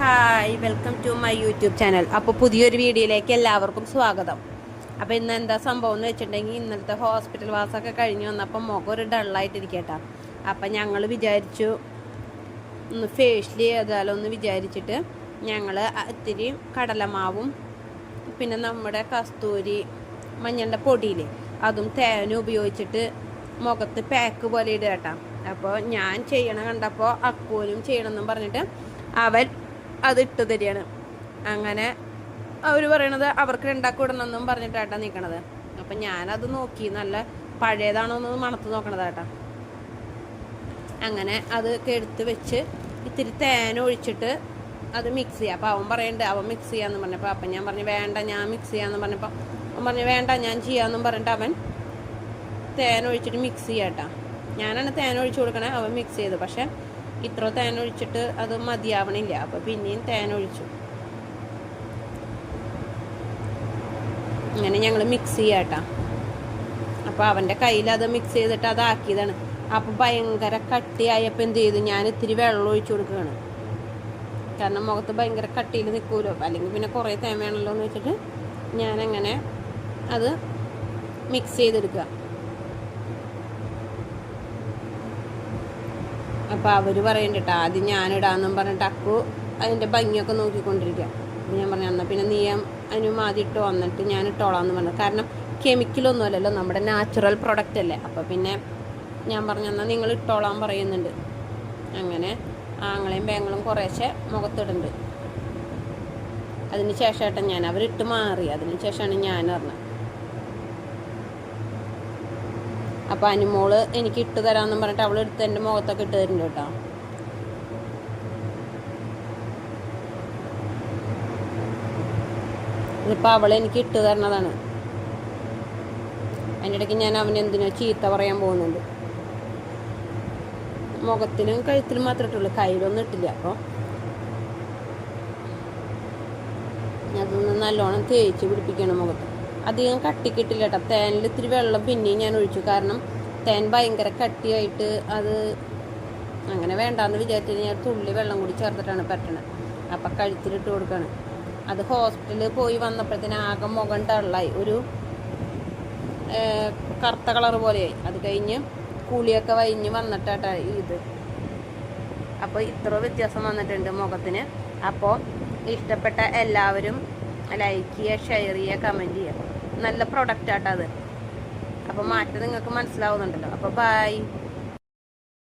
Hi, welcome to my YouTube channel. അപ്പോൾ പുതിയൊരു വീഡിയോയിലേക്ക് എല്ലാവർക്കും സ്വാഗതം. അപ്പോൾ ഇന്ന് എന്താ സംഭവം എന്ന് വെച്ചിട്ടുണ്ടെങ്കിൽ, ഇന്നലത്തെ ഹോസ്പിറ്റൽ വാസമൊക്കെ കഴിഞ്ഞ് വന്നപ്പോൾ മുഖം ഒരു ഡള്ളായിട്ടിരിക്കട്ടോ. അപ്പം ഞങ്ങൾ വിചാരിച്ചു ഒന്ന് ഫേഷ്യൽ ചെയ്താലോ എന്ന് വിചാരിച്ചിട്ട് ഞങ്ങൾ ഇത്തിരി കടലമാവും പിന്നെ നമ്മുടെ കസ്തൂരി മഞ്ഞളുടെ പൊടിയില്ലേ അതും തേനും ഉപയോഗിച്ചിട്ട് മുഖത്ത് പാക്ക് പോലെ ഇടുക കേട്ടോ. അപ്പോൾ ഞാൻ ചെയ്യണ കണ്ടപ്പോൾ അക്കൂലും ചെയ്യണമെന്നും പറഞ്ഞിട്ട് അവൻ അത് ഇട്ട് തരികയാണ്. അങ്ങനെ അവർ പറയണത് അവർക്ക് രണ്ടാക്കും ഇടണമെന്നും പറഞ്ഞിട്ടാട്ടാ നിൽക്കണത്. അപ്പം ഞാനത് നോക്കി നല്ല പഴയതാണോ എന്ന് മണത്ത് നോക്കണതാട്ടാ. അങ്ങനെ അത് എടുത്ത് വെച്ച് ഇത്തിരി തേൻ ഒഴിച്ചിട്ട് അത് മിക്സ് ചെയ്യുക. അപ്പോൾ അവൻ പറയുന്നുണ്ട് അവൻ മിക്സ് ചെയ്യാമെന്ന് പറഞ്ഞപ്പോൾ അപ്പം ഞാൻ പറഞ്ഞു വേണ്ട ഞാൻ മിക്സ് ചെയ്യാമെന്ന് പറഞ്ഞപ്പോൾ അവൻ പറഞ്ഞു വേണ്ട ഞാൻ ചെയ്യാമെന്നും പറഞ്ഞിട്ട് അവൻ തേൻ ഒഴിച്ചിട്ട് മിക്സ് ചെയ്യാട്ടാ. ഞാനാണ് തേൻ ഒഴിച്ചു കൊടുക്കണേ, അവൻ മിക്സ് ചെയ്തു. പക്ഷേ ഇത്ര തേൻ ഒഴിച്ചിട്ട് അത് മതിയാവണില്ല. അപ്പോൾ പിന്നെയും തേൻ ഒഴിച്ചു. അങ്ങനെ ഞങ്ങൾ മിക്സ് ചെയ്യാട്ടാ. അപ്പോൾ അവൻ്റെ കയ്യിൽ അത് മിക്സ് ചെയ്തിട്ട് അതാക്കിയതാണ്. അപ്പോൾ ഭയങ്കര കട്ടിയായപ്പോൾ എന്ത് ചെയ്തു, ഞാൻ ഇത്തിരി വെള്ളം ഒഴിച്ചു കൊടുക്കുകയാണ്. കാരണം മുഖത്ത് ഭയങ്കര കട്ടിയിൽ നിൽക്കുമല്ലോ, അല്ലെങ്കിൽ പിന്നെ കുറേ തേൻ വേണമല്ലോ എന്ന് വെച്ചിട്ട് ഞാനങ്ങനെ അത് മിക്സ് ചെയ്തെടുക്കുക. അപ്പോൾ അവർ പറയുന്നുണ്ട് ആദ്യം ഞാനിടാമെന്നും പറഞ്ഞിട്ട് അക്കു അതിൻ്റെ ഭംഗിയൊക്കെ നോക്കിക്കൊണ്ടിരിക്കുക. അപ്പോൾ ഞാൻ പറഞ്ഞു എന്നാൽ പിന്നെ നീ അതിനും ആദ്യം ഇട്ടോ വന്നിട്ട് ഞാൻ ഇട്ടോളാമെന്ന് പറഞ്ഞു. കാരണം കെമിക്കലൊന്നും അല്ലല്ലോ, നമ്മുടെ നാച്ചുറൽ പ്രൊഡക്റ്റ് അല്ലേ. അപ്പോൾ പിന്നെ ഞാൻ പറഞ്ഞു എന്നാൽ നിങ്ങൾ ഇട്ടോളാൻ പറയുന്നുണ്ട്. അങ്ങനെ ആങ്ങളെയും ബാങ്ങളും കുറേശ്ശെ മുഖത്തിടുന്നുണ്ട്. അതിന് ശേഷമായിട്ട് ഞാൻ അവരിട്ട് മാറി. അതിന് ശേഷമാണ് ഞാൻ പറഞ്ഞത്. അപ്പോൾ അനുമോള് എനിക്ക് ഇട്ട് തരാമെന്നും പറഞ്ഞിട്ട് അവൾ എടുത്ത് എൻ്റെ മുഖത്തൊക്കെ ഇട്ട് തരുന്നുണ്ട് കേട്ടോ. ഇതിപ്പോൾ അവൾ എനിക്ക് ഇട്ട് തരണതാണ്. അതിൻ്റെ ഇടയ്ക്ക് ഞാൻ അവനെന്തിനോ ചീത്ത പറയാൻ പോകുന്നുണ്ട്. മുഖത്തിനും കഴുത്തിലും മാത്രമേ ഇട്ടുള്ളൂ, കയ്യിലൊന്നും ഇട്ടില്ല. അപ്പോൾ അതൊന്ന് നല്ലോണം തേച്ച് പിടിപ്പിക്കണം മുഖത്ത്. അധികം കട്ടിക്കിട്ടില്ല കേട്ടോ. തേനിൽ ഇത്തിരി വെള്ളം പിന്നെയും ഞാൻ ഒഴിച്ചു. കാരണം തേൻ ഭയങ്കര കട്ടിയായിട്ട് അത് അങ്ങനെ വേണ്ടാന്ന് വിചാരിച്ചിട്ട് ഞാൻ തുള്ളി വെള്ളം കൂടി ചേർത്തിട്ടാണ് പറ്റണത്. അപ്പം കഴുത്തിലിട്ട് കൊടുക്കുകയാണ്. അത് ഹോസ്പിറ്റലിൽ പോയി വന്നപ്പോഴത്തേന് ആകെ മുഖം ഡള്ളായി, ഒരു കറുത്ത കളർ പോലെയായി. അത് കഴിഞ്ഞ് കുളിയൊക്കെ കഴിഞ്ഞ് വന്നിട്ടാട്ടാ ഇത്. അപ്പോൾ ഇത്ര വ്യത്യാസം വന്നിട്ടുണ്ട് മുഖത്തിന്. അപ്പോൾ ഇഷ്ടപ്പെട്ട എല്ലാവരും ലൈക്ക് ചെയ്യുക, ഷെയർ ചെയ്യുക, കമൻറ്റ് ചെയ്യുക. നല്ല പ്രൊഡക്റ്റാട്ടോ അത്. അപ്പോൾ മാറ്റം നിങ്ങൾക്ക് മനസ്സിലാവുന്നുണ്ടല്ലോ. അപ്പോൾ ബൈ.